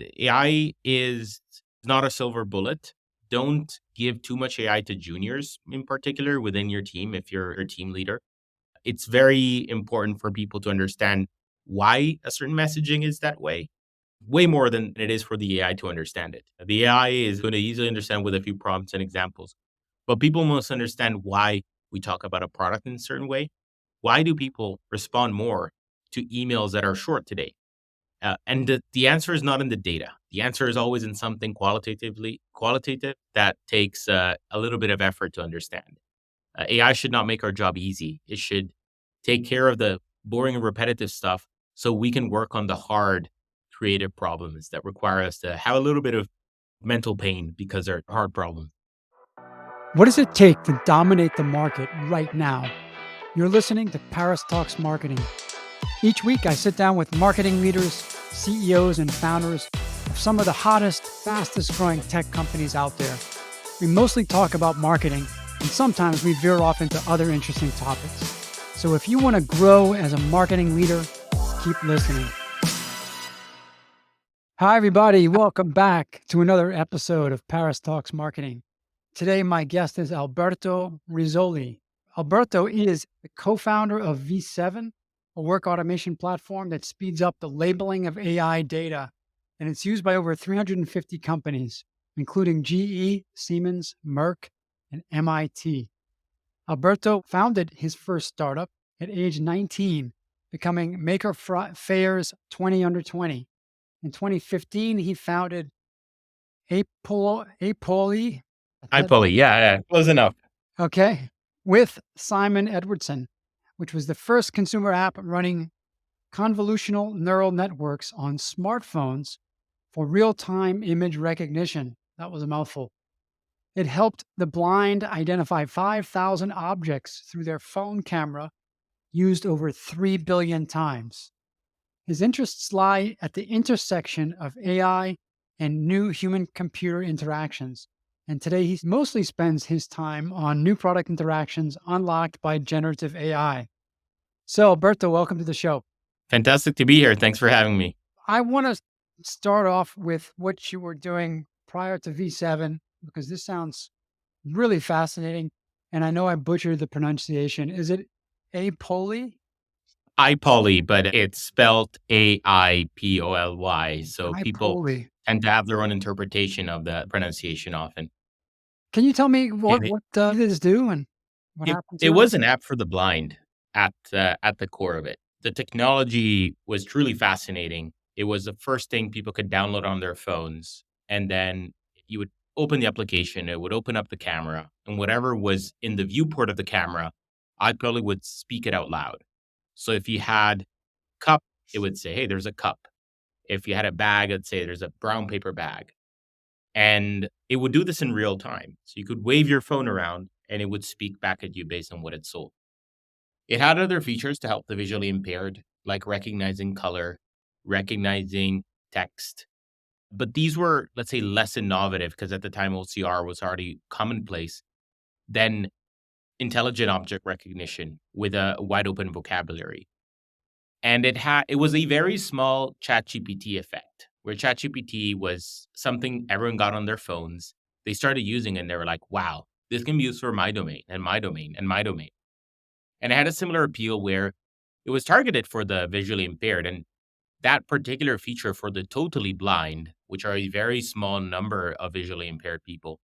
The AI is not a silver bullet. Don't give too much AI to juniors in particular within your team if you're a team leader. It's very important for people to understand why a certain messaging is that way more than it is for the AI to understand it. The AI is going to easily understand with a few prompts and examples, but people must understand why we talk about a product in a certain way. Why do people respond more to emails that are short today? And the answer is not in the data. The answer is always in something qualitative that takes a little bit of effort to understand. AI should not make our job easy. It should take care of the boring and repetitive stuff so we can work on the hard creative problems that require us to have a little bit of mental pain because they're hard problems. What does it take to dominate the market right now? You're listening to Paris Talks Marketing. Each week, I sit down with marketing leaders, CEOs, and founders of some of the hottest, fastest growing tech companies out there. We mostly talk about marketing, and sometimes we veer off into other interesting topics. So if you want to grow as a marketing leader, keep listening. Hi, everybody. Welcome back to another episode of Paris Talks Marketing. Today, my guest is Alberto Rizzoli. Alberto is the co-founder of V7, a work automation platform that speeds up the labeling of AI data, and it's used by over 350 companies, including GE, Siemens, Merck, and MIT. Alberto founded his first startup at age 19, becoming MakerFaire's 20 under 20. In 2015, he founded Aipoly. Aipoly, yeah, close enough. Okay. With Simon Edwardsson, which was the first consumer app running convolutional neural networks on smartphones for real-time image recognition. That was a mouthful. It helped the blind identify 5,000 objects through their phone camera, used over 3 billion times. His interests lie at the intersection of AI and new human-computer interactions. And today he mostly spends his time on new product interactions unlocked by generative AI. So, Alberto, welcome to the show. Fantastic to be here. Thanks for having me. I want to start off with what you were doing prior to V7, because this sounds really fascinating. And I know I butchered the pronunciation. Is it Aipoly? Aipoly, but it's spelled Aipoly. So people Aipoly. tend to have their own interpretation of the pronunciation often. Can you tell me what, And what does this do and what it, happened it to it? was an app for the blind at the core of it. The technology was truly fascinating. It was the first thing people could download on their phones. And then you would open the application, it would open up the camera, and whatever was in the viewport of the camera, Aipoly would speak it out loud. So if you had cup, it would say, hey, there's a cup. If you had a bag, it'd say there's a brown paper bag. And it would do this in real time. So you could wave your phone around and it would speak back at you based on what it sold. It had other features to help the visually impaired, like recognizing color, recognizing text. But these were, let's say, less innovative because at the time OCR was already commonplace than intelligent object recognition with a wide open vocabulary. And it was a very small ChatGPT effect, where ChatGPT was something everyone got on their phones. They started using it and they were like, wow, this can be used for my domain and my domain and my domain. And it had a similar appeal where it was targeted for the visually impaired. And that particular feature for the totally blind, which are a very small number of visually impaired people.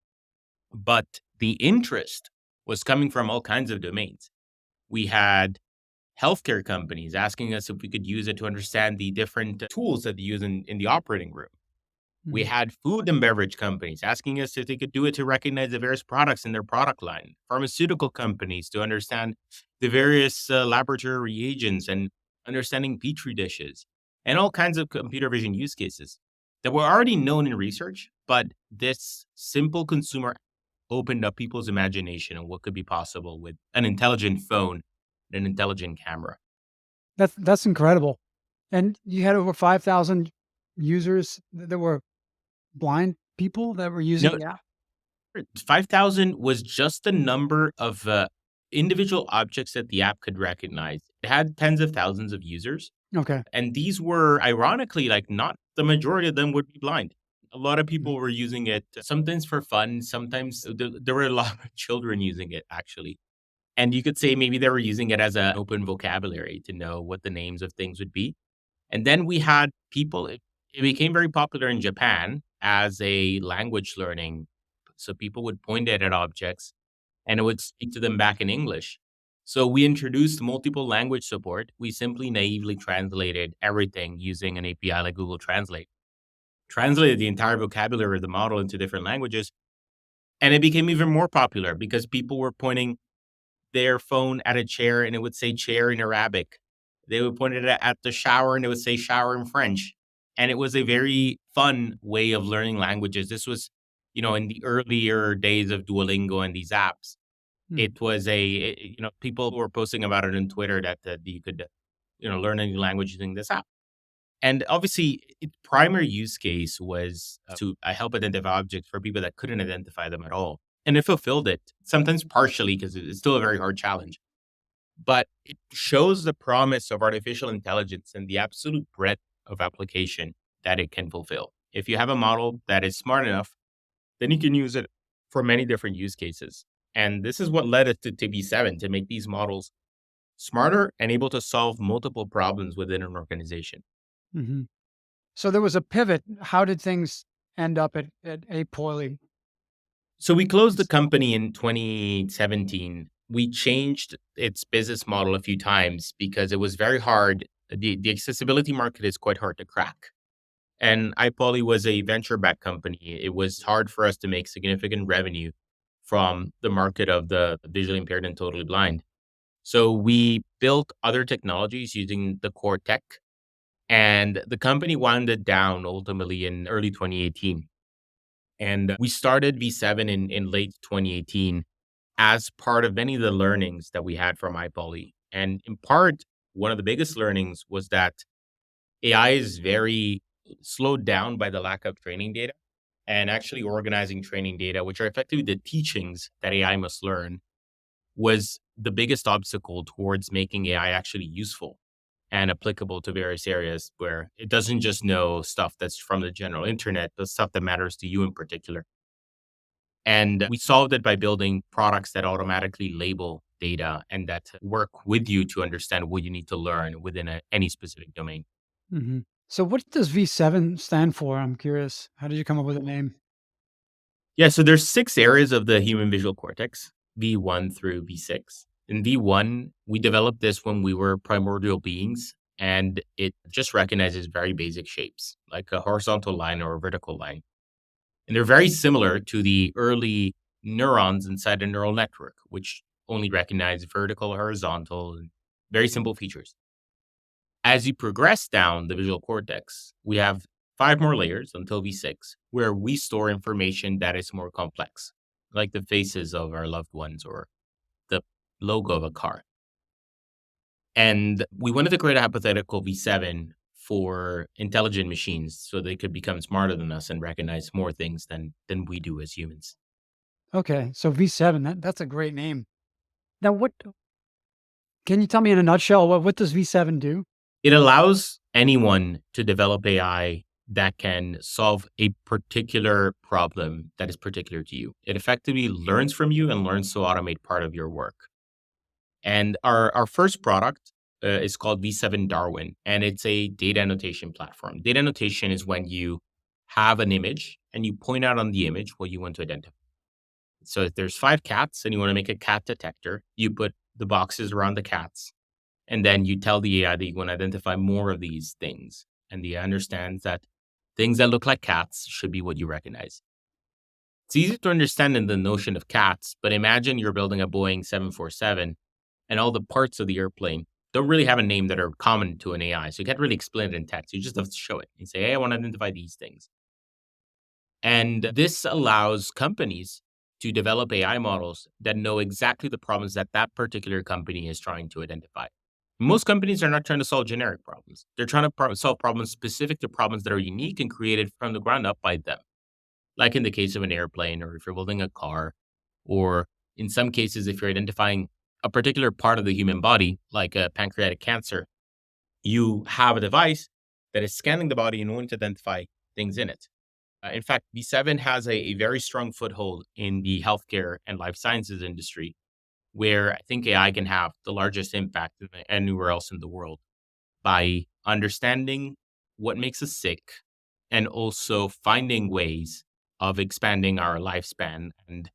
But the interest was coming from all kinds of domains. We had healthcare companies asking us if we could use it to understand the different tools that they use in the operating room. We had food and beverage companies asking us if they could do it to recognize the various products in their product line. Pharmaceutical companies to understand the various laboratory reagents and understanding petri dishes and all kinds of computer vision use cases that were already known in research. But this simple consumer opened up people's imagination on what could be possible with an intelligent phone and an intelligent camera. That's incredible. And you had over 5,000 users that were blind people that were using No, the app? 5,000 was just the number of individual objects that the app could recognize. It had tens of thousands of users. Okay. And these were ironically like not the majority of them would be blind. A lot of Mhm. people were using it sometimes for fun. Sometimes there were a lot of children using it, actually. And you could say maybe they were using it as an open vocabulary to know what the names of things would be. And then we had people, it became very popular in Japan as a language learning. So people would point it at objects and it would speak to them back in English. So we introduced multiple language support. We simply naively translated everything using an API like Google Translate, translated the entire vocabulary of the model into different languages. And it became even more popular because people were pointing their phone at a chair and it would say chair in Arabic. They would point it at the shower and it would say shower in French. And it was a very fun way of learning languages. This was, in the earlier days of Duolingo and these apps. Mm. It was people were posting about it on Twitter that you could, learn any language using this app. And obviously, its primary use case was to help identify objects for people that couldn't identify them at all. And it fulfilled it, sometimes partially, because it's still a very hard challenge. But it shows the promise of artificial intelligence and the absolute breadth of application that it can fulfill. If you have a model that is smart enough, then you can use it for many different use cases. And this is what led us to V7 to make these models smarter and able to solve multiple problems within an organization. Mhm. So there was a pivot. How did things end up at Aipoly? So we closed the company in 2017. We changed its business model a few times because it was very hard. The accessibility market is quite hard to crack. And Aipoly was a venture backed company. It was hard for us to make significant revenue from the market of the visually impaired and totally blind. So we built other technologies using the core tech, and the company wound it down ultimately in early 2018. And we started V7 in late 2018 as part of many of the learnings that we had from Aipoly. And in part, one of the biggest learnings was that AI is very slowed down by the lack of training data and actually organizing training data, which are effectively the teachings that AI must learn, was the biggest obstacle towards making AI actually useful and applicable to various areas where it doesn't just know stuff that's from the general internet, but stuff that matters to you in particular. And we solved it by building products that automatically label data and that work with you to understand what you need to learn within any specific domain. Mhm. So what does V7 stand for? I'm curious. How did you come up with the name? Yeah, so there's 6 areas of the human visual cortex, V1 through V6. In V1, we developed this when we were primordial beings, and it just recognizes very basic shapes, like a horizontal line or a vertical line. And they're very similar to the early neurons inside a neural network, which only recognize vertical, horizontal, and very simple features. As you progress down the visual cortex, we have 5 more layers until V6, where we store information that is more complex, like the faces of our loved ones or the logo of a car. And we wanted to create a hypothetical V7 for intelligent machines so they could become smarter than us and recognize more things than we do as humans. Okay, so V7. That's a great name. Now, what can you tell me in a nutshell? What does V7 do? It allows anyone to develop AI that can solve a particular problem that is particular to you. It effectively learns from you and learns to automate part of your work. And our first product is called V7 Darwin, and it's a data annotation platform. Data annotation is when you have an image and you point out on the image what you want to identify. So if there's 5 cats and you want to make a cat detector, you put the boxes around the cats and then you tell the AI that you want to identify more of these things. And the AI understands that things that look like cats should be what you recognize. It's easy to understand in the notion of cats, but imagine you're building a Boeing 747 and all the parts of the airplane don't really have a name that are common to an AI. So you can't really explain it in text. You just have to show it and say, hey, I want to identify these things. And this allows companies to develop AI models that know exactly the problems that that particular company is trying to identify. Most companies are not trying to solve generic problems. They're trying to solve problems specific to problems that are unique and created from the ground up by them. Like in the case of an airplane, or if you're building a car, or in some cases, if you're identifying a particular part of the human body, like a pancreatic cancer, you have a device that is scanning the body in order to identify things in it. In fact, V7 has a very strong foothold in the healthcare and life sciences industry, where I think AI can have the largest impact than anywhere else in the world by understanding what makes us sick and also finding ways of expanding our lifespan and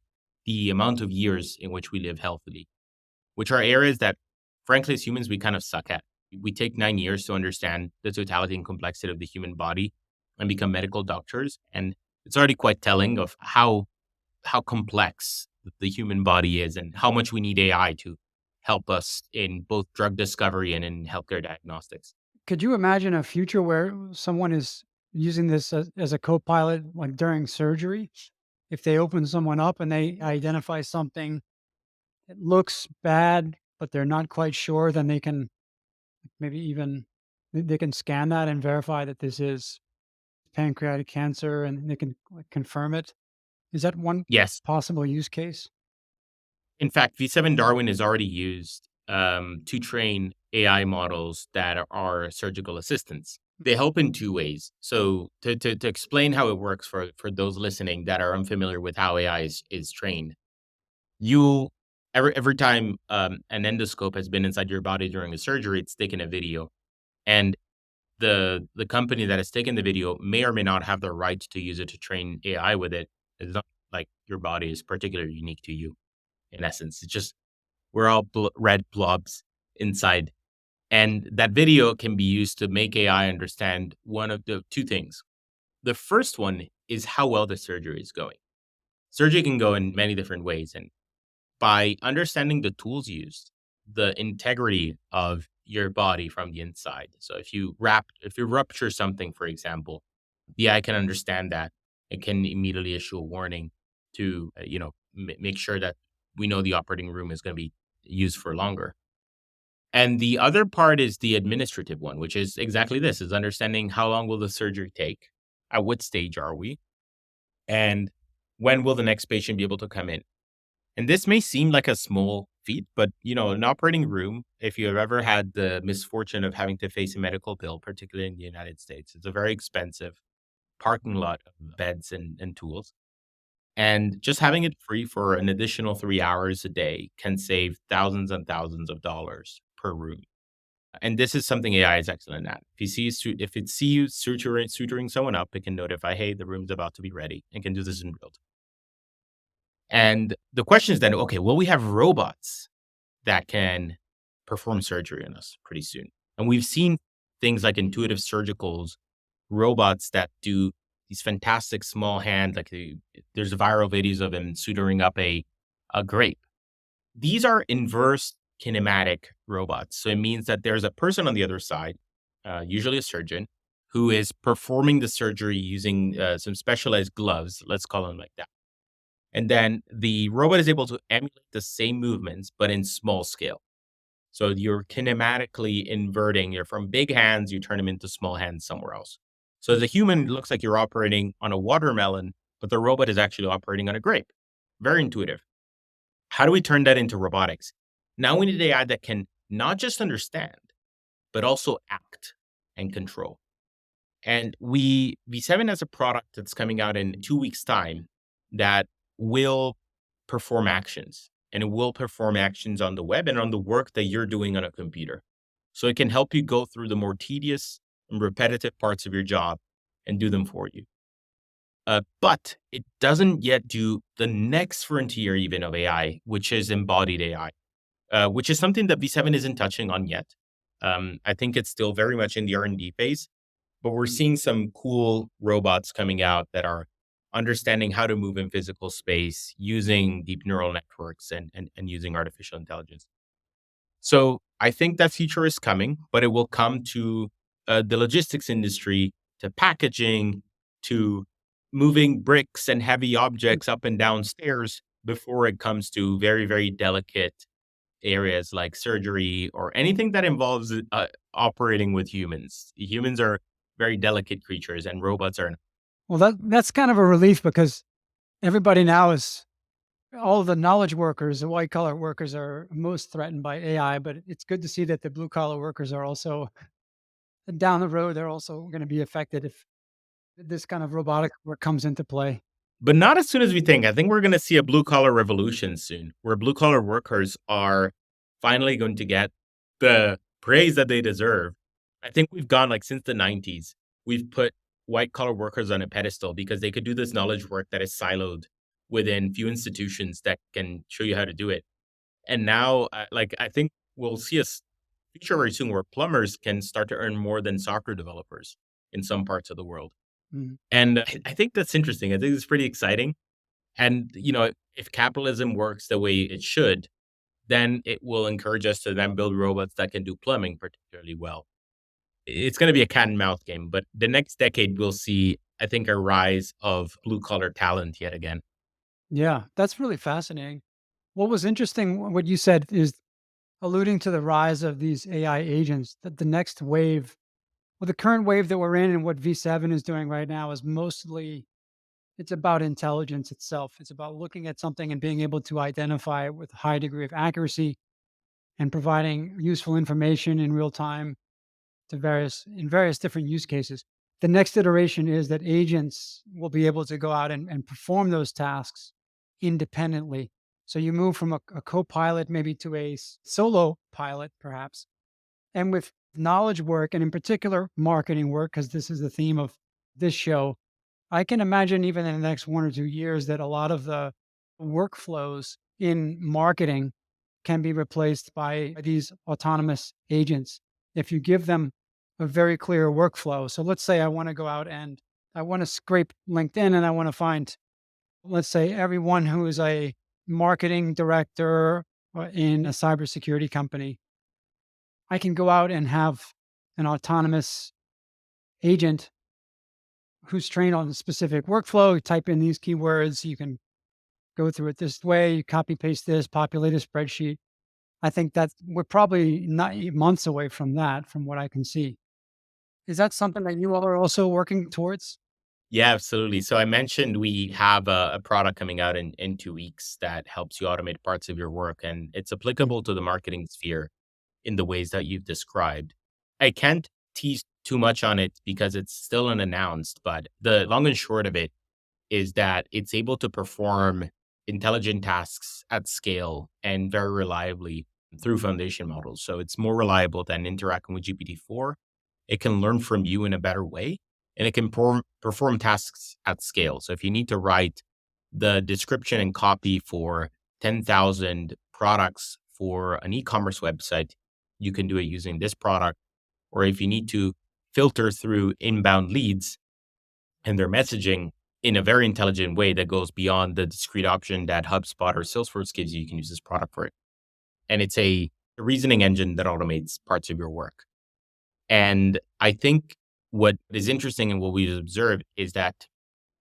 the amount of years in which we live healthily, which are areas that, frankly, as humans, we kind of suck at. We take 9 years to understand the totality and complexity of the human body and become medical doctors. And it's already quite telling of how complex the human body is and how much we need AI to help us in both drug discovery and in healthcare diagnostics. Could you imagine a future where someone is using this as a co-pilot, like during surgery? If they open someone up and they identify something that looks bad, but they're not quite sure, then they can maybe even they can scan that and verify that this is pancreatic cancer, and they can like, confirm it. Is that one Yes. possible use case? In fact, V7 Darwin is already used to train AI models that are surgical assistants. They help in two ways. So, to explain how it works for those listening that are unfamiliar with how AI is trained, you every time an endoscope has been inside your body during a surgery, it's taken a video, and the company that has taken the video may or may not have the right to use it to train AI with it. It's not like your body is particularly unique to you. In essence, it's just we're all red blobs inside, and that video can be used to make AI understand one of the two things. The first one is how well the surgery is going. Surgery can go in many different ways, and by understanding the tools used, the integrity of your body from the inside. So if you rupture something, for example, the AI can understand that. It can immediately issue a warning to make sure that we know the operating room is going to be used for longer. And the other part is the administrative one, which is exactly this: is understanding how long will the surgery take, at what stage are we, and when will the next patient be able to come in. And this may seem like a small feat, but an operating room, if you've ever had the misfortune of having to face a medical bill, particularly in the United States, it's a very expensive parking lot of beds and tools. And just having it free for an additional 3 hours a day can save thousands and thousands of dollars per room. And this is something AI is excellent at. If it sees you suturing someone up, it can notify, hey, the room's about to be ready, and can do this in real time. And the question is then, okay, will we have robots that can perform surgery on us pretty soon? And we've seen things like intuitive surgicals, robots that do these fantastic small hand, there's viral videos of them suturing up a grape. These are inverse kinematic robots. So it means that there's a person on the other side, usually a surgeon, who is performing the surgery using some specialized gloves. Let's call them like that. And then the robot is able to emulate the same movements, but in small scale. So you're kinematically inverting. You're from big hands, you turn them into small hands somewhere else. So the human looks like you're operating on a watermelon, but the robot is actually operating on a grape. Very intuitive. How do we turn that into robotics? Now we need AI that can not just understand, but also act and control. And V7 has a product that's coming out in 2 weeks' time that will perform actions, and it will perform actions on the web and on the work that you're doing on a computer. So it can help you go through the more tedious and repetitive parts of your job and do them for you. But it doesn't yet do the next frontier even of AI, which is embodied AI, which is something that V7 isn't touching on yet. I think it's still very much in the R&D phase, but we're seeing some cool robots coming out that are understanding how to move in physical space using deep neural networks and using artificial intelligence. So I think that future is coming, but it will come to the logistics industry, to packaging, to moving bricks and heavy objects up and down stairs before it comes to very, very delicate areas like surgery or anything that involves operating with humans. Humans are very delicate creatures, and robots are. Well, that's kind of a relief because everybody now is all of the knowledge workers, the white collar workers are most threatened by AI, but it's good to see that the blue collar workers are also down the road, they're also going to be affected if this kind of robotic work comes into play. But not as soon as we think. I think we're going to see a blue collar revolution soon, where blue collar workers are finally going to get the praise that they deserve. I think we've gone like since the 90s, we've put white collar workers on a pedestal because they could do this knowledge work that is siloed within few institutions that can show you how to do it. And now, I think we'll see a future very soon where plumbers can start to earn more than software developers in some parts of the world. Mm. And I think that's interesting. I think it's pretty exciting. And, if capitalism works the way it should, then it will encourage us to then build robots that can do plumbing particularly well. It's going to be a cat and mouse game, but the next decade we'll see, I think, a rise of blue collar talent yet again. Yeah, that's really fascinating. What was interesting, what you said is alluding to the rise of these AI agents, that the next wave, well, the current wave that we're in and what V7 is doing right now is mostly it's about intelligence itself. It's about looking at something and being able to identify it with a high degree of accuracy and providing useful information in real time to various different use cases. The next iteration is that agents will be able to go out and perform those tasks independently. So you move from a co-pilot maybe to a solo pilot, perhaps. And with knowledge work, and in particular marketing work, because this is the theme of this show, I can imagine even in the next 1 or 2 years that a lot of the workflows in marketing can be replaced by these autonomous agents if you give them a very clear workflow. So let's say I want to go out and I want to scrape LinkedIn and I want to find, let's say, everyone who is a marketing director in a cybersecurity company. I can go out and have an autonomous agent who's trained on a specific workflow. You type in these keywords, you can go through it this way, you copy paste this, populate a spreadsheet. I think that we're probably not months away from that, from what I can see. Is that something that you all are also working towards? Yeah, absolutely. So I mentioned we have a product coming out in 2 weeks that helps you automate parts of your work, and it's Mm. applicable to the marketing sphere in the ways that you've described. I can't tease too much on it because it's still unannounced, but the long and short of it is that it's able to perform intelligent tasks at scale and very reliably through foundation models. So it's more reliable than interacting with GPT-4. It can learn from you in a better way, and it can perform tasks at scale. So if you need to write the description and copy for 10,000 products for an e-commerce website, you can do it using this product. Or if you need to filter through inbound leads and their messaging in a very intelligent way that goes beyond the discrete option that HubSpot or Salesforce gives you, you can use this product for it. And it's a reasoning engine that automates parts of your work. And I think what is interesting and what we've observed is that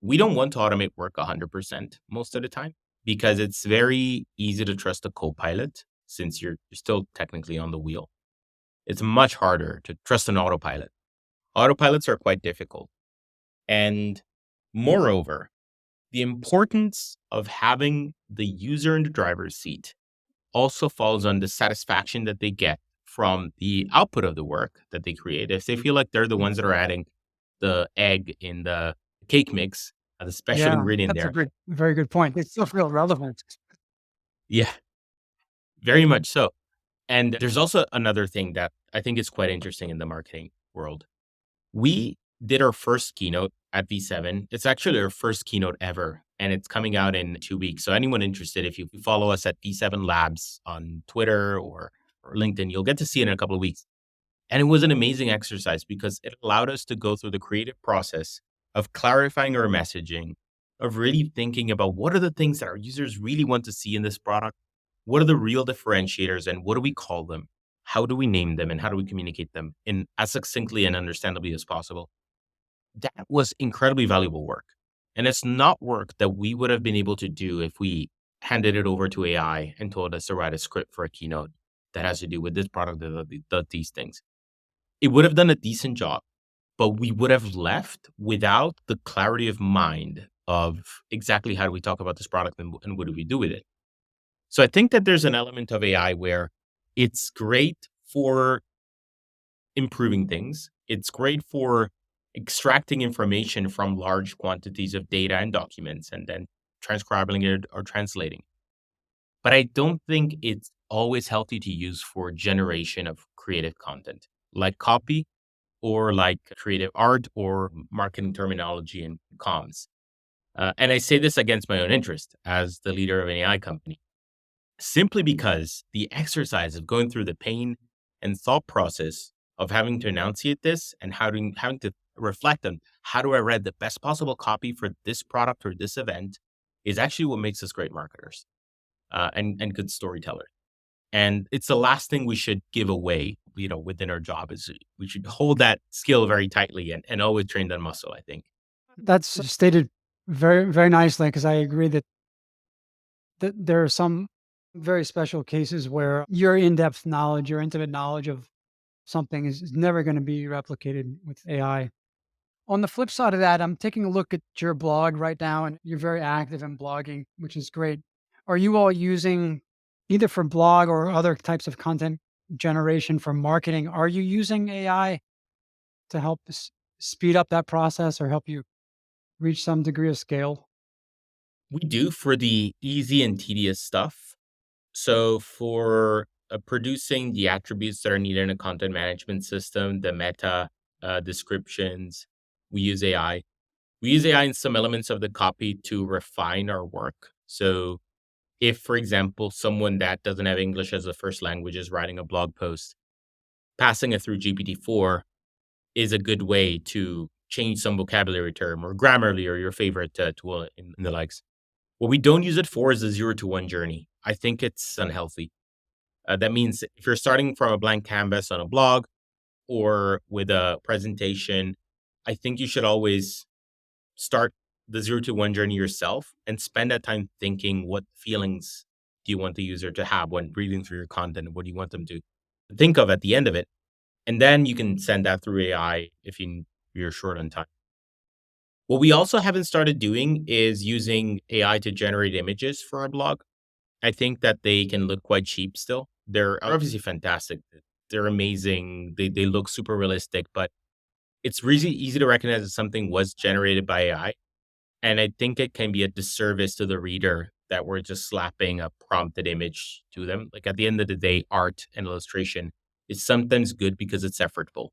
we don't want to automate work 100% most of the time because it's very easy to trust a co-pilot since you're still technically on the wheel. It's much harder to trust an autopilot. Autopilots are quite difficult. And moreover, the importance of having the user in the driver's seat also falls on the satisfaction that they get from the output of the work that they create. If they feel like they're the Mm. ones that are adding the egg in the cake mix, the special Yeah, ingredient that's a there. great, very good point. It's still real relevant. Yeah, very much so. And there's also another thing that I think is quite interesting in the marketing world. We did our first keynote at V7. It's actually our first keynote ever, and it's coming out in 2 weeks. So anyone interested, if you follow us at V7 Labs on Twitter or LinkedIn, you'll get to see it in a couple of weeks. And it was an amazing exercise because it allowed us to go through the creative process of clarifying our messaging, of really thinking about what are the things that our users really want to see in this product? What are the real differentiators and what do we call them? How do we name them and how do we communicate them in as succinctly and understandably as possible? That was incredibly valuable work. And it's not work that we would have been able to do if we handed it over to AI and told us to write a script for a keynote that has to do with this product that does these things. It would have done a decent job, but we would have left without the clarity of mind of exactly how do we talk about this product and what do we do with it. So I think that there's an element of AI where it's great for improving things. It's great for extracting information from large quantities of data and documents and then transcribing it or translating. But I don't think it's always healthy to use for generation of creative content, like copy or like creative art or marketing terminology and comms. And I say this against my own interest as the leader of an AI company, simply because the exercise of going through the pain and thought process of having to enunciate this and having to reflect on how do I write the best possible copy for this product or this event is actually what makes us great marketers and good storytellers. And it's the last thing we should give away, within our job is we should hold that skill very tightly and always train that muscle, I think. That's stated very, very nicely because I agree that there are some very special cases where your in-depth knowledge, your intimate knowledge of something is never going to be replicated with AI. On the flip side of that, I'm taking a look at your blog right now, and you're very active in blogging, which is great. Are you all using either for blog or other types of content generation for marketing? Are you using AI to help speed up that process or help you reach some degree of scale? We do for the easy and tedious stuff. So for producing the attributes that are needed in a content management system, the meta descriptions, we use AI. We use AI in some elements of the copy to refine our work. So if, for example, someone that doesn't have English as a first language is writing a blog post, passing it through GPT-4 is a good way to change some vocabulary term or Grammarly or your favorite tool in the likes. What we don't use it for is the 0 to 1 journey. I think it's unhealthy. That means if you're starting from a blank canvas on a blog or with a presentation, I think you should always start the 0 to 1 journey yourself and spend that time thinking what feelings do you want the user to have when reading through your content? What do you want them to think of at the end of it? And then you can send that through AI if you're short on time. What we also haven't started doing is using AI to generate images for our blog. I think that they can look quite cheap still. They're obviously fantastic. They're amazing. They look super realistic, but it's really easy to recognize that something was generated by AI. And I think it can be a disservice to the reader that we're just slapping a prompted image to them. Like at the end of the day, art and illustration is sometimes good because it's effortful,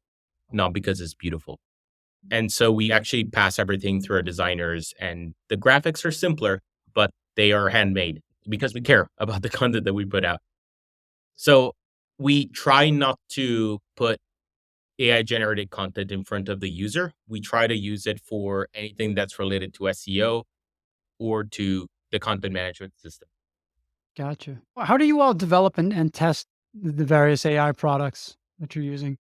not because it's beautiful. And so we actually pass everything through our designers, and the graphics are simpler, but they are handmade because we care about the content that we put out. So we try not to put AI generated content in front of the user. We try to use it for anything that's related to SEO or to the content management system. Gotcha. How do you all develop and test the various AI products that you're using?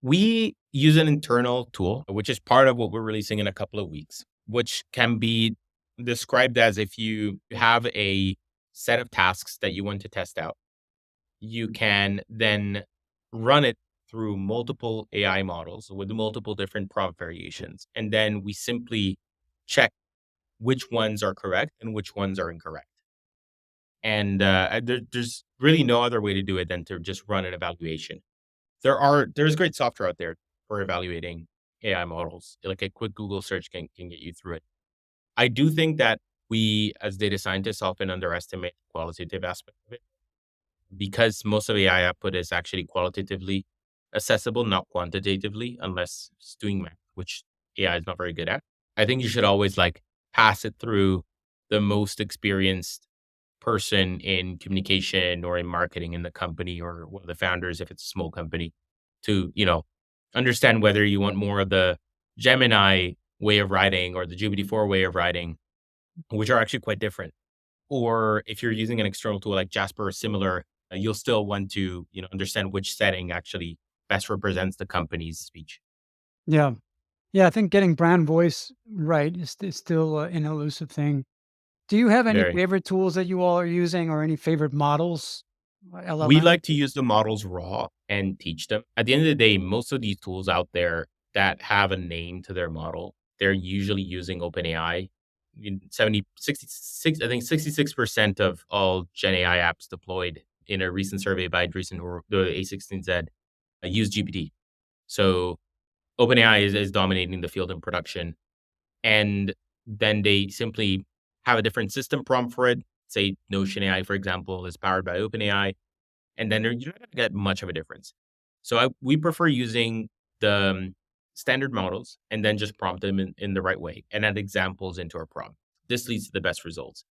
We use an internal tool, which is part of what we're releasing in a couple of weeks, which can be described as if you have a set of tasks that you want to test out, you can then run it through multiple AI models with multiple different prompt variations. And then we simply check which ones are correct and which ones are incorrect. And there's really no other way to do it than to just run an evaluation. There's great software out there for evaluating AI models. Like a quick Google search can get you through it. I do think that we as data scientists often underestimate the qualitative aspect of it because most of AI output is actually qualitatively accessible, not quantitatively, unless it's doing math, which AI is not very good at. I think you should always like pass it through the most experienced person in communication or in marketing in the company or one of the founders if it's a small company to, understand whether you want more of the Gemini way of writing or the GPT-4 way of writing, which are actually quite different. Or if you're using an external tool like Jasper or similar, you'll still want to, understand which setting actually best represents the company's speech. Yeah. Yeah, I think getting brand voice right is still an elusive thing. Do you have any Very. favorite tools that you all are using or any favorite models? We LLM? like to use the models raw and teach them. At the end of the day, most of these tools out there that have a name to their model, they're usually using OpenAI. 70, 66, I think 66% of all Gen AI apps deployed in a recent survey by Andreessen or the A16Z use GPT. So OpenAI is dominating the field in production. And then they simply have a different system prompt for it. Say Notion AI, for example, is powered by OpenAI, and then you're not going to get much of a difference. So we prefer using the standard models and then just prompt them in the right way and add examples into our prompt. This leads to the best results.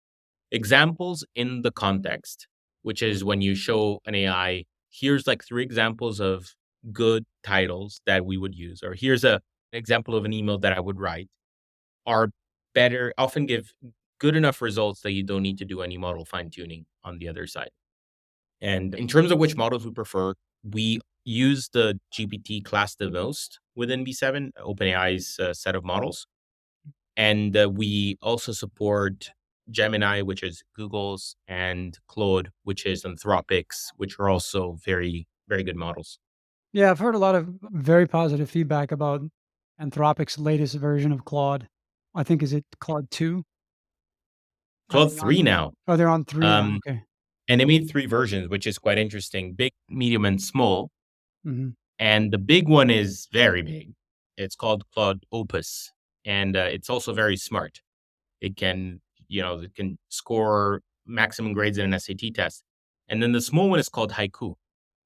Examples in the context, which is when you show an AI, here's like 3 examples of good titles that we would use, or here's an example of an email that I would write, are better, often give good enough results that you don't need to do any model fine tuning on the other side. And in terms of which models we prefer, we use the GPT class the most within V7, OpenAI's set of models. And we also support Gemini, which is Google's, and Claude, which is Anthropic's, which are also very, very good models. Yeah, I've heard a lot of very positive feedback about Anthropic's latest version of Claude. I think is it Claude 2? Are Claude they 3 on now. Oh, they're on 3 now, Um, okay. and they made 3 versions, which is quite interesting: big, medium, and small. Mhm. And the big one is very big. It's called Claude Opus, and it's also very smart. It can, it can score maximum grades in an SAT test. And then the small one is called Haiku.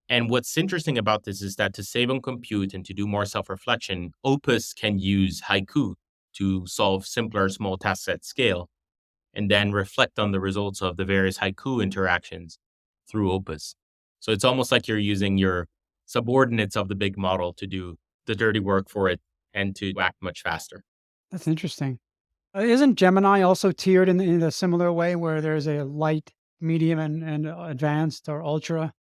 And what's interesting about this is that to save on compute and to do more self-reflection, Opus can use Haiku to solve simpler small tasks at scale and then reflect on the results of the various Haiku interactions through Opus. So it's almost like you're using your subordinates of the big model to do the dirty work for it and to act much faster. That's interesting. Isn't Gemini also tiered in a similar way where there's a light, medium, and advanced or ultra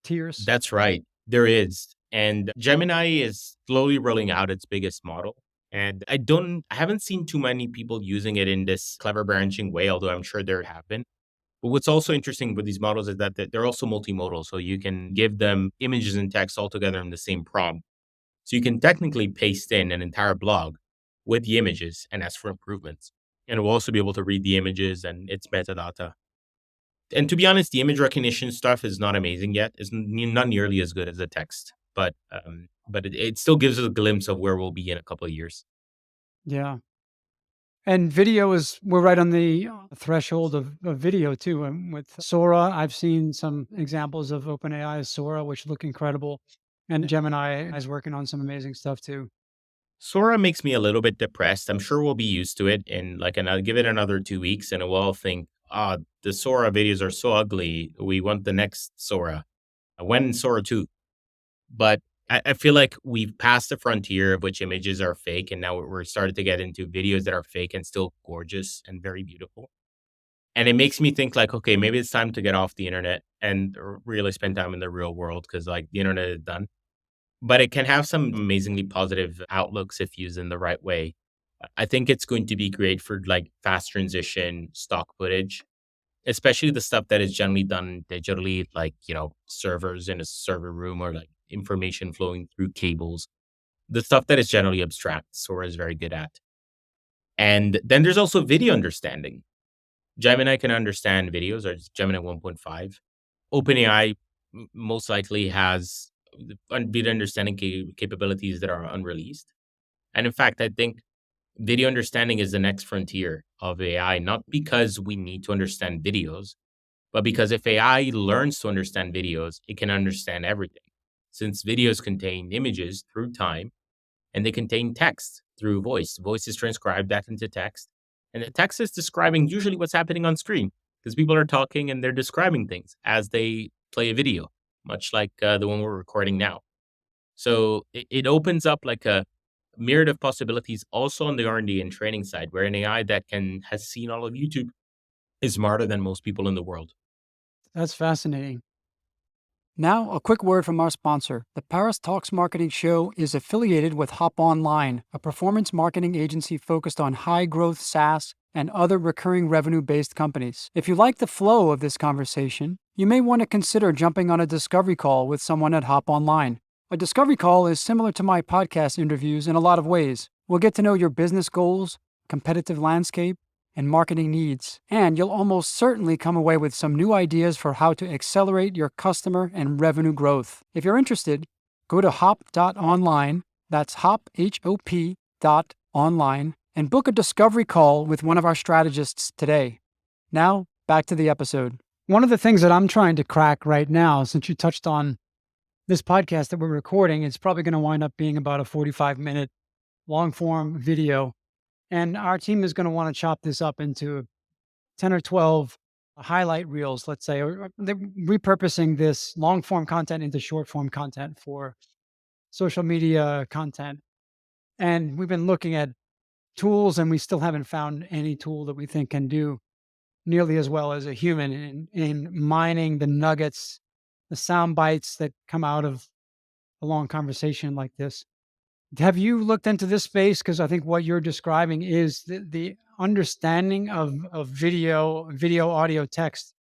tiers? That's right. There is. And Gemini is slowly rolling out its biggest model. And I haven't seen too many people using it in this clever branching way, although I'm sure there have been. But what's also interesting with these models is that they're also multimodal. So you can give them images and text all together in the same prompt. So you can technically paste in an entire blog with the images and ask for improvements. And it will also be able to read the images and its metadata. And to be honest, the image recognition stuff is not amazing yet. It's not nearly as good as the text, but it still gives us a glimpse of where we'll be in a couple of years. Yeah. And video is we're right on the threshold of video too. With Sora, I've seen some examples of OpenAI's Sora, which look incredible. And Gemini is working on some amazing stuff too. Sora makes me a little bit depressed. I'm sure we'll be used to it in like another, give it another 2 weeks, and we'll all think, ah, the Sora videos are so ugly. We want the next Sora. When Sora 2? But I feel like we've passed the frontier of which images are fake, and now we're starting to get into videos that are fake and still gorgeous and very beautiful. And it makes me think like, okay, maybe it's time to get off the internet and really spend time in the real world because like the internet is done. But it can have some amazingly positive outlooks if used in the right way. I think it's going to be great for like fast transition stock footage, especially the stuff that is generally done digitally, like, servers in a server room or like information flowing through cables. The stuff that is generally abstract, Sora is very good at. And then there's also video understanding. Gemini can understand videos, or it's Gemini 1.5. OpenAI most likely has video understanding capabilities that are unreleased. And in fact, I think video understanding is the next frontier of AI, not because we need to understand videos, but because if AI learns to understand videos, it can understand everything. Since videos contain images through time and they contain text through voice, voice is transcribed that into text. And the text is describing usually what's happening on screen because people are talking and they're describing things as they play a video, much like the one we're recording now. So it opens up like a myriad of possibilities also on the R&D and training side, where an AI that has seen all of YouTube is smarter than most people in the world. That's fascinating. Now, a quick word from our sponsor. The Paris Talks Marketing Show is affiliated with Hop Online, a performance marketing agency focused on high growth SaaS and other recurring revenue based companies. If you like the flow of this conversation, you may want to consider jumping on a discovery call with someone at Hop Online. A discovery call is similar to my podcast interviews in a lot of ways. We'll get to know your business goals, competitive landscape, and marketing needs. And you'll almost certainly come away with some new ideas for how to accelerate your customer and revenue growth. If you're interested, go to hop.online That's hop, HOP dot online, and book a discovery call with one of our strategists today. Now, back to the episode. One of the things that I'm trying to crack right now, since you touched on this podcast that we're recording, it's probably going to wind up being about a 45-minute long form video. And our team is going to want to chop this up into 10 or 12 highlight reels, let's say, or they're repurposing this long form content into short form content for social media content. And we've been looking at tools, and we still haven't found any tool that we think can do nearly as well as a human in mining the nuggets, the sound bites that come out of a long conversation like this. Have you looked into this space? Because I think what you're describing is the understanding of video, audio, text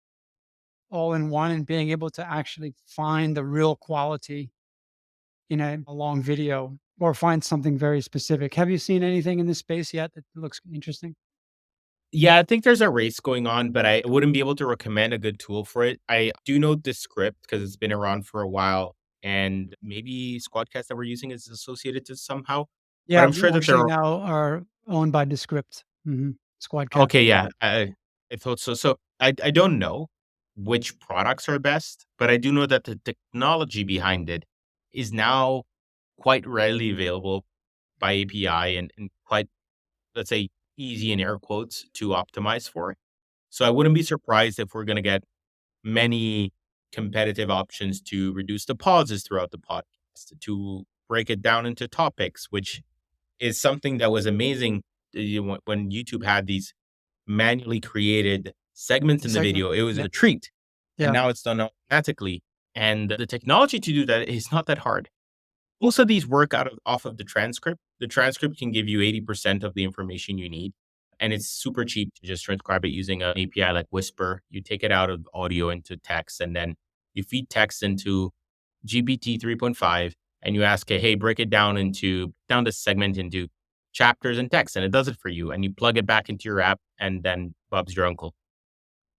all in one, and being able to actually find the real quality in a long video or find something very specific. Have you seen anything in this space yet that looks interesting? Yeah, I think there's a race going on, but I wouldn't be able to recommend a good tool for it. I do know this script because it's been around for a while, and maybe Squadcast that we're using is associated to somehow. But Yeah, I'm we sure that there actually are. now are owned by Descript. Squadcast. Okay, yeah, I thought so. So I don't know which products are best, but I do know that the technology behind it is now quite readily available by API and quite, let's say, easy in air quotes to optimize for. So I wouldn't be surprised if we're going to get many competitive options to reduce the pauses throughout the podcast, to break it down into topics, which is something that was amazing when YouTube had these manually created segments in the Segment. video. It was Yeah. a treat. And Yeah. now it's done automatically. And the technology to do that is not that hard. Most of these work off of the transcript. The transcript can give you 80% of the information you need. And it's super cheap to just transcribe it using an API like Whisper. You take it out of audio into text, and then you feed text into GPT 3.5, and you ask it, hey, break it down this segment into chapters and text, and it does it for you. And you plug it back into your app, and then Bob's your uncle.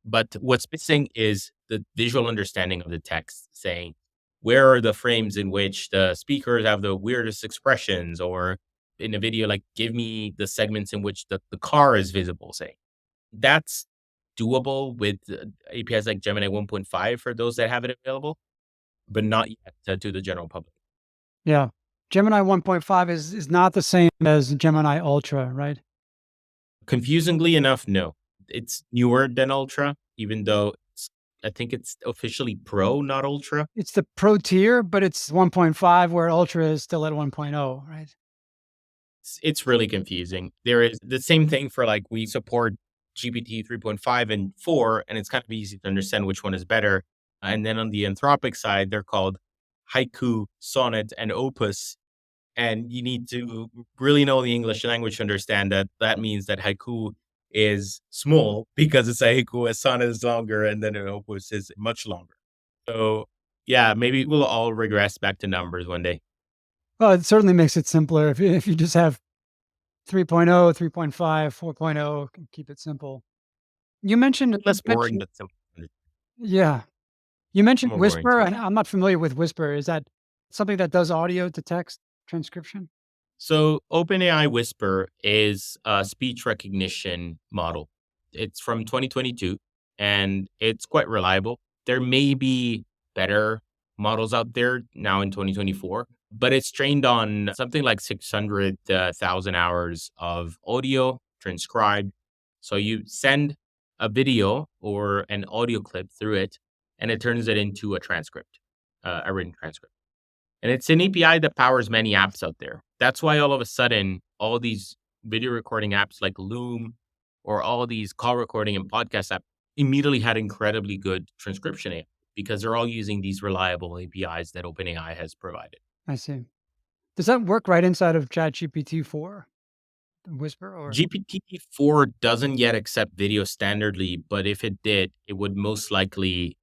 But what's missing is the visual understanding of the text, saying, where are the frames in which the speakers have the weirdest expressions? Or in a video, like, give me the segments in which the car is visible, say. That's doable with APIs like Gemini 1.5 for those that have it available, but not yet to the general public. Yeah. Gemini 1.5 is not the same as Gemini Ultra, right? Confusingly enough, no. It's newer than Ultra, even though I think it's officially Pro, not Ultra. It's the pro tier, but it's 1.5 where Ultra is still at 1.0, right? It's really confusing. There is the same thing for, like, we support GPT 3.5 and 4, and it's kind of easy to understand which one is better. And then on the Anthropic side, they're called Haiku, Sonnet, and Opus. And you need to really know the English language to understand that that means that Haiku is small because it's a haiku, a sonnet is longer, and then an opus is much longer. So, yeah, maybe we'll all regress back to numbers one day. Well, it certainly makes it simpler if you just have 3.0, 3.5, 4.0, keep it simple. You mentioned, Less boring, but simple. yeah, you mentioned More boring Whisper, too. and I'm not familiar with Whisper. Is that something that does audio to text transcription? So, OpenAI Whisper is a speech recognition model. It's from 2022 and it's quite reliable. There may be better models out there now in 2024, but it's trained on something like 600,000 hours of audio transcribed. So, you send a video or an audio clip through it, and it turns it into a transcript, a written transcript. And it's an API that powers many apps out there. That's why all of a sudden, all these video recording apps like Loom or all these call recording and podcast apps immediately had incredibly good transcription AI because they're all using these reliable APIs that OpenAI has provided. I see. Does that work right inside of ChatGPT 4, Whisper, or? GPT-4 doesn't yet accept video standardly, but if it did, it would most likely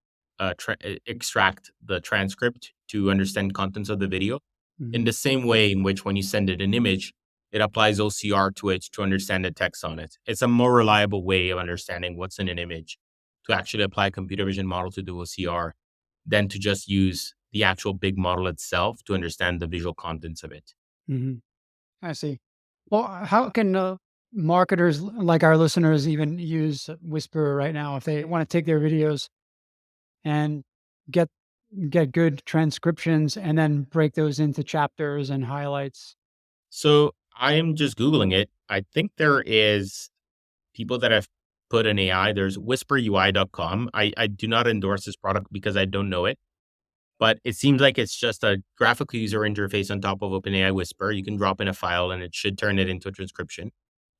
extract the transcript to understand contents of the video in Mhm. the same way in which when you send it an image, it applies OCR to it to understand the text on it. It's a more reliable way of understanding what's in an image to actually apply a computer vision model to do OCR than to just use the actual big model itself to understand the visual contents of it. Mhm. I see. Well, how can marketers like our listeners even use Whisper right now if they want to take their videos and get get good transcriptions and then break those into chapters and highlights? So I am just Googling it. I think there is people that have put an AI. There's whisperui.com. I do not endorse this product because I don't know it, but it seems like it's just a graphical user interface on top of OpenAI Whisper. You can drop in a file and it should turn it into a transcription.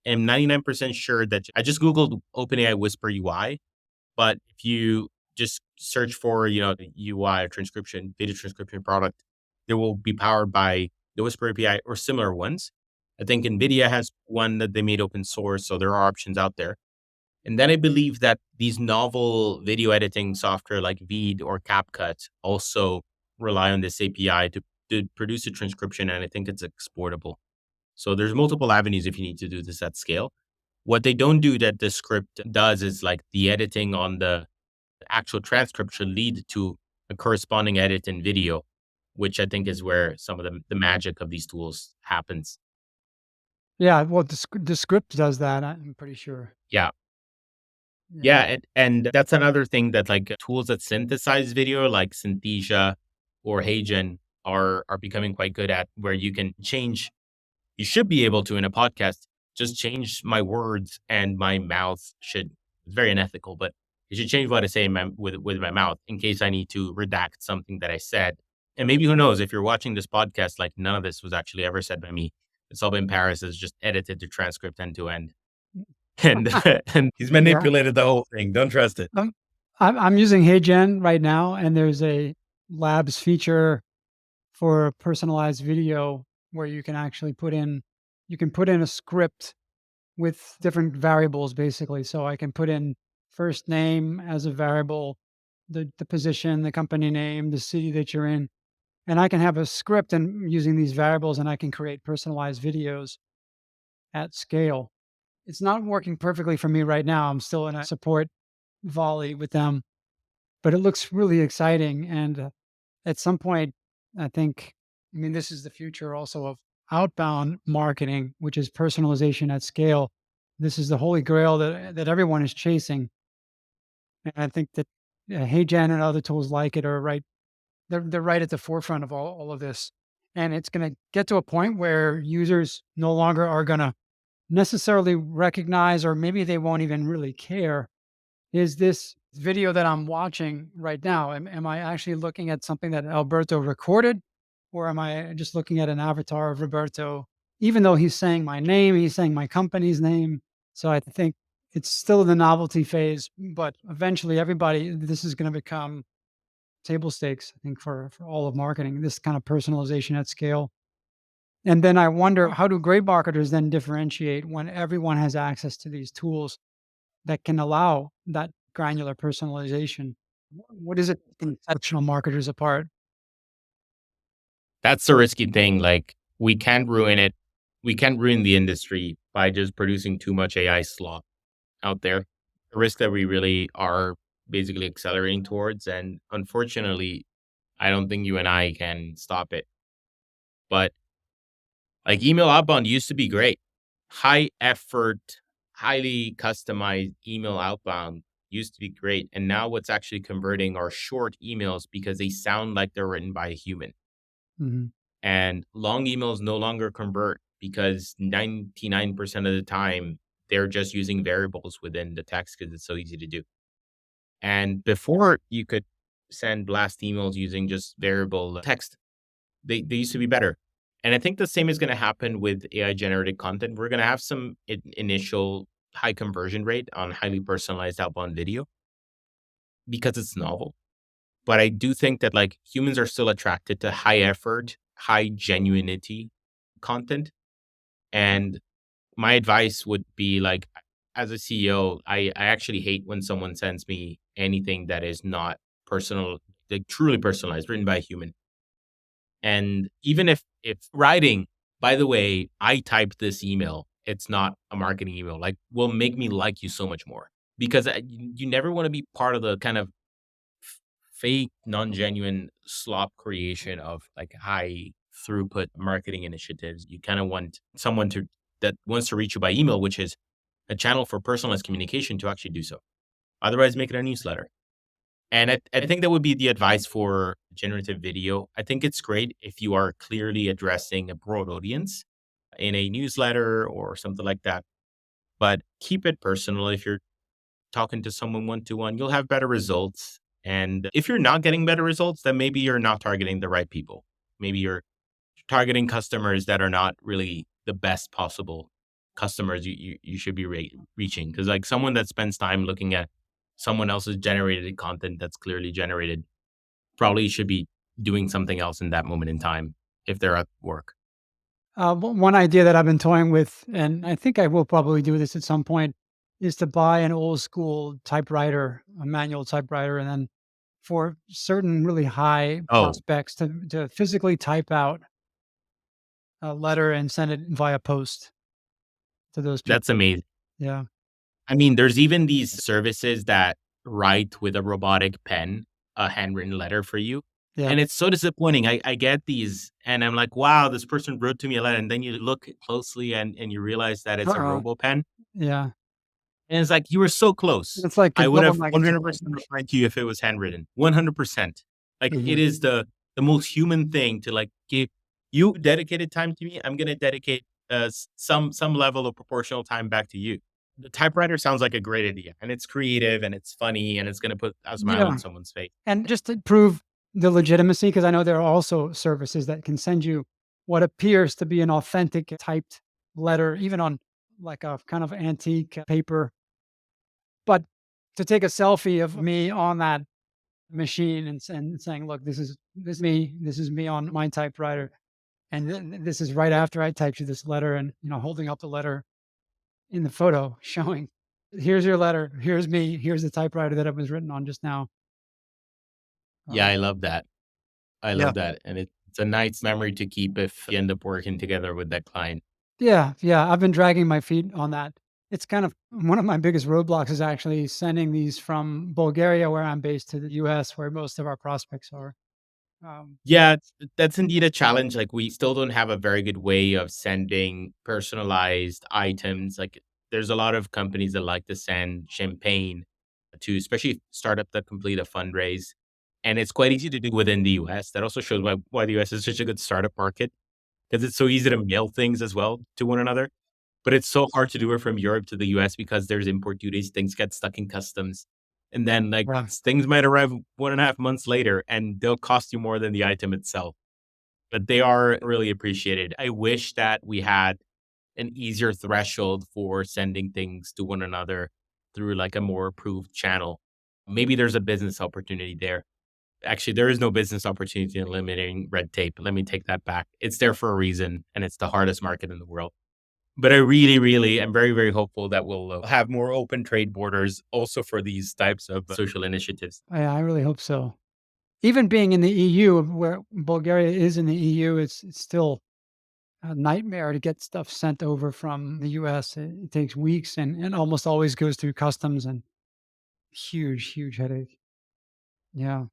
I'm 99% sure that I just Googled OpenAI Whisper UI, but if you just search for, the UI or transcription, data transcription product, they will be powered by the Whisper API or similar ones. I think NVIDIA has one that they made open source, so there are options out there. And then I believe that these novel video editing software like Veed or CapCut also rely on this API to produce a transcription, and I think it's exportable. So there's multiple avenues if you need to do this at scale. What they don't do that the script does is like the editing on the actual transcript should lead to a corresponding edit in video, which I think is where some of the magic of these tools happens. Yeah, well, the script does that. I'm pretty sure. Yeah. Yeah. Yeah. And that's another thing that like tools that synthesize video like Synthesia or HeyGen are becoming quite good at, where you can change. You should be able to in a podcast just change my words, and my mouth should. It's very unethical, but it should change what I say with my mouth in case I need to redact something that I said. And maybe who knows, if you're watching this podcast, like none of this was actually ever said by me. It's all been Paris has just edited the transcript end to end, and and he's Yeah. manipulated the whole thing. Don't trust it. Um, I'm using HeyGen right now, and there's a Labs feature for personalized video where you can put in a script with different variables basically. So I can put in first name as a variable, the position, the company name, the city that you're in, and I can have a script and using these variables, and I can create personalized videos at scale. It's not working perfectly for me right now. I'm still in a support volley with them, but it looks really exciting. And at some point, I think, I mean, this is the future also of outbound marketing, which is personalization at scale. This is the holy grail that everyone is chasing. And I think that HeyGen and other tools like it are right. They're right at the forefront of all of this. And it's going to get to a point where users no longer are going to necessarily recognize, or maybe they won't even really care. Is this video that I'm watching right now, am I actually looking at something that Alberto recorded, or am I just looking at an avatar of Roberto? Even though he's saying my name, he's saying my company's name. So I think it's still in the novelty phase, but eventually this is going to become table stakes, I think, for all of marketing, this kind of personalization at scale. And then I wonder, how do great marketers then differentiate when everyone has access to these tools that can allow that granular personalization? What is it that can set exceptional marketers apart? That's the risky thing. Like we can't ruin it. We can't ruin the industry by just producing too much AI slop out there. A risk that we really are basically accelerating towards. And unfortunately, I don't think you and I can stop it. But like email outbound used to be great. High effort, highly customized email outbound used to be great. And now what's actually converting are short emails because they sound like they're written by a human. Mhm. And long emails no longer convert because 99% of the time they're just using variables within the text because it's so easy to do. And before you could send blast emails using just variable text, they used to be better. And I think the same is going to happen with AI generated content. We're going to have some initial high conversion rate on highly personalized outbound video because it's novel. But I do think that like humans are still attracted to high effort, high genuinity content. And my advice would be like, as a CEO, I actually hate when someone sends me anything that is not personal, like truly personalized, written by a human. And even if writing, by the way, I typed this email, it's not a marketing email, like will make me like you so much more because you never want to be part of the kind of fake, non genuine slop creation of like high throughput marketing initiatives. You kind of want someone to that wants to reach you by email, which is a channel for personalized communication, to actually do so. Otherwise, make it a newsletter. And I think that would be the advice for generative video. I think it's great if you are clearly addressing a broad audience in a newsletter or something like that. But keep it personal. If you're talking to someone one to one, you'll have better results. And if you're not getting better results, then maybe you're not targeting the right people. Maybe you're targeting customers that are not really the best possible customers you should be reaching. Because like someone that spends time looking at someone else's generated content that's clearly generated probably should be doing something else in that moment in time if they're at work. One idea that I've been toying with, and I think I will probably do this at some point, is to buy an old school typewriter, a manual typewriter, and then for certain really high Oh, prospects to physically type out a letter and send it via post to those that's people. amazing. Yeah, I mean, there's even these services that write with a robotic pen a handwritten letter for you. yeah. And it's so disappointing. I get these and I'm like, wow, this person wrote to me a letter. And then you look closely and you realize that it's a Uh-oh. robo pen. Yeah. And it's like, you were so close. It's like a I would double have negative. 100% replied to you if it was handwritten. 100%. Like Mhm. it is the most human thing to like give you dedicated time to me. I'm going to dedicate some level of proportional time back to you. The typewriter sounds like a great idea and it's creative and it's funny and it's going to put a smile Yeah. on someone's face. And just to prove the legitimacy, because I know there are also services that can send you what appears to be an authentic typed letter, even on like a kind of antique paper. But to take a selfie of me on that machine and saying, "Look, this is me on my typewriter, and this is right after I typed you this letter," and holding up the letter in the photo, showing, "Here's your letter. Here's me. Here's the typewriter that it was written on just now." Yeah, Um, I love that. I yeah. love that. And it's a nice memory to keep if you end up working together with that client. Yeah, yeah, I've been dragging my feet on that. It's kind of one of my biggest roadblocks is actually sending these from Bulgaria, where I'm based, to the US, where most of our prospects are. Um, Yeah, that's indeed a challenge. Like we still don't have a very good way of sending personalized items. Like there's a lot of companies that like to send champagne to especially startup that complete a fundraise. And it's quite easy to do within the US. That also shows why the US is such a good startup market because it's so easy to mail things as well to one another. But it's so hard to do it from Europe to the US because there's import duties, things get stuck in customs. And then like yeah, things might arrive 1.5 months later and they'll cost you more than the item itself. But they are really appreciated. I wish that we had an easier threshold for sending things to one another through like a more approved channel. Maybe there's a business opportunity there. Actually, there is no business opportunity in eliminating red tape. Let me take that back. It's there for a reason, and it's the hardest market in the world. But I really, really am very, very hopeful that we'll have more open trade borders also for these types of social initiatives. I really hope so. Even being in the EU, where Bulgaria is in the EU, it's still a nightmare to get stuff sent over from the US. It takes weeks and almost always goes through customs and huge, huge headache. Yeah.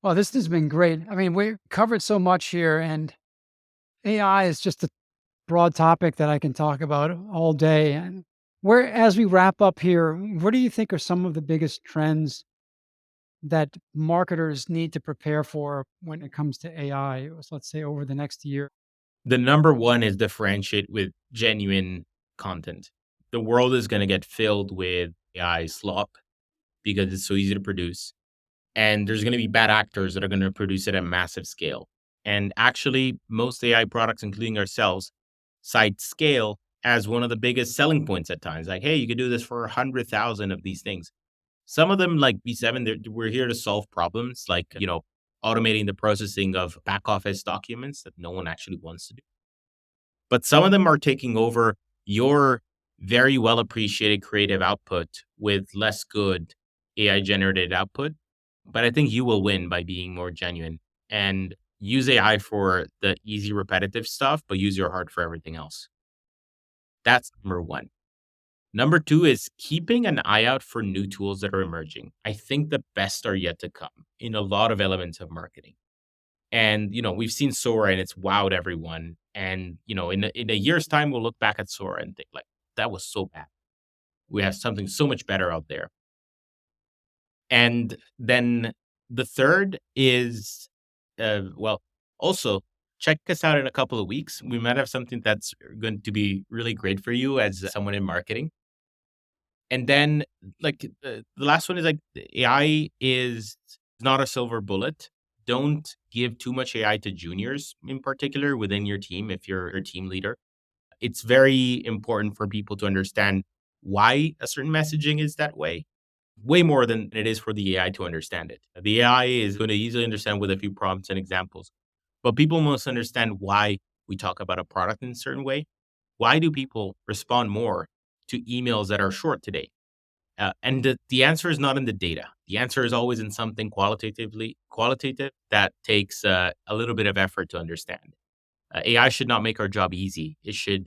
Well, this has been great. I mean, we covered so much here, and AI is just a broad topic that I can talk about all day. And as we wrap up here, what do you think are some of the biggest trends that marketers need to prepare for when it comes to AI, let's say over the next year? The number one is differentiate with genuine content. The world is going to get filled with AI slop because it's so easy to produce. And there's going to be bad actors that are going to produce it at massive scale. And actually, most AI products, including ourselves, cite scale as one of the biggest selling points at times. Like, hey, you could do this for 100,000 of these things. Some of them, like V7, we're here to solve problems like, automating the processing of back office documents that no one actually wants to do. But some of them are taking over your very well appreciated creative output with less good AI generated output. But I think you will win by being more genuine and use AI for the easy, repetitive stuff, but use your heart for everything else. That's number one. Number two is keeping an eye out for new tools that are emerging. I think the best are yet to come in a lot of elements of marketing. And, we've seen Sora and it's wowed everyone. And, in a year's time, we'll look back at Sora and think like, that was so bad. We have something so much better out there. And then the third is, also check us out in a couple of weeks. We might have something that's going to be really great for you as someone in marketing. And then, like, the last one is like AI is not a silver bullet. Don't give too much AI to juniors in particular within your team if you're a team leader. It's very important for people to understand why a certain messaging is that way more than it is for the AI to understand it. The AI is going to easily understand with a few prompts and examples, but people must understand why we talk about a product in a certain way. Why do people respond more to emails that are short today? And the answer is not in the data. The answer is always in something qualitative that takes a little bit of effort to understand. AI should not make our job easy. It should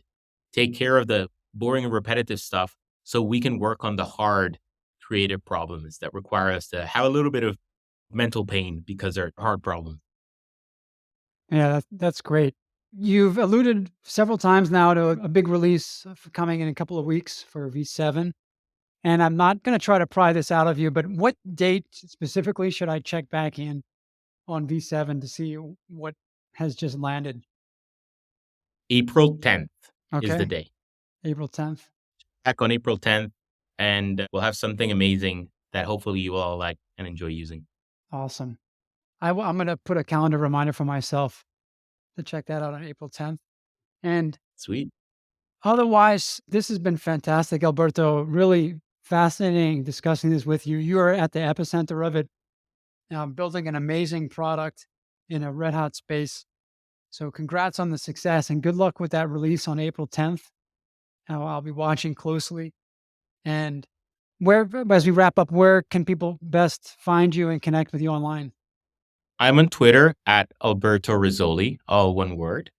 take care of the boring and repetitive stuff so we can work on the hard creative problems that require us to have a little bit of mental pain because they're hard problems. Yeah, that's great. You've alluded several times now to a big release coming in a couple of weeks for V7. And I'm not going to try to pry this out of you, but what date specifically should I check back in on V7 to see what has just landed? April 10th is the Okay, day. April 10th. Back on April 10th, and we'll have something amazing that hopefully you all like and enjoy using. Awesome. I'm going to put a calendar reminder for myself to check that out on April 10th. And Sweet. otherwise, this has been fantastic, Alberto. Really fascinating discussing this with you. You are at the epicenter of it, building an amazing product in a red hot space. So, congrats on the success and good luck with that release on April 10th. I'll be watching closely. And as we wrap up, where can people best find you and connect with you online? I'm on Twitter at Alberto Rizzoli, all one word.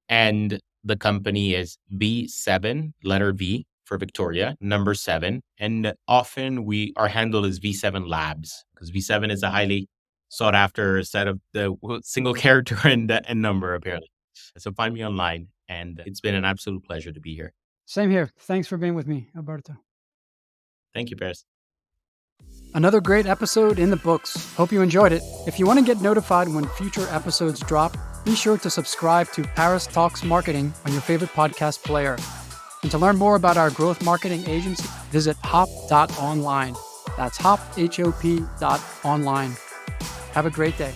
And the company is V7, letter V for Victoria, number 7. And often our handle is V7 Labs because V7 is a highly sought after set of the single character and number, apparently. So find me online. And it's been an absolute pleasure to be here. Same here. Thanks for being with me, Alberto. Thank you, Paris. Another great episode in the books. Hope you enjoyed it. If you want to get notified when future episodes drop, be sure to subscribe to Paris Talks Marketing on your favorite podcast player. And to learn more about our growth marketing agency, visit hop.online. That's hop, H-O-P.online. Have a great day.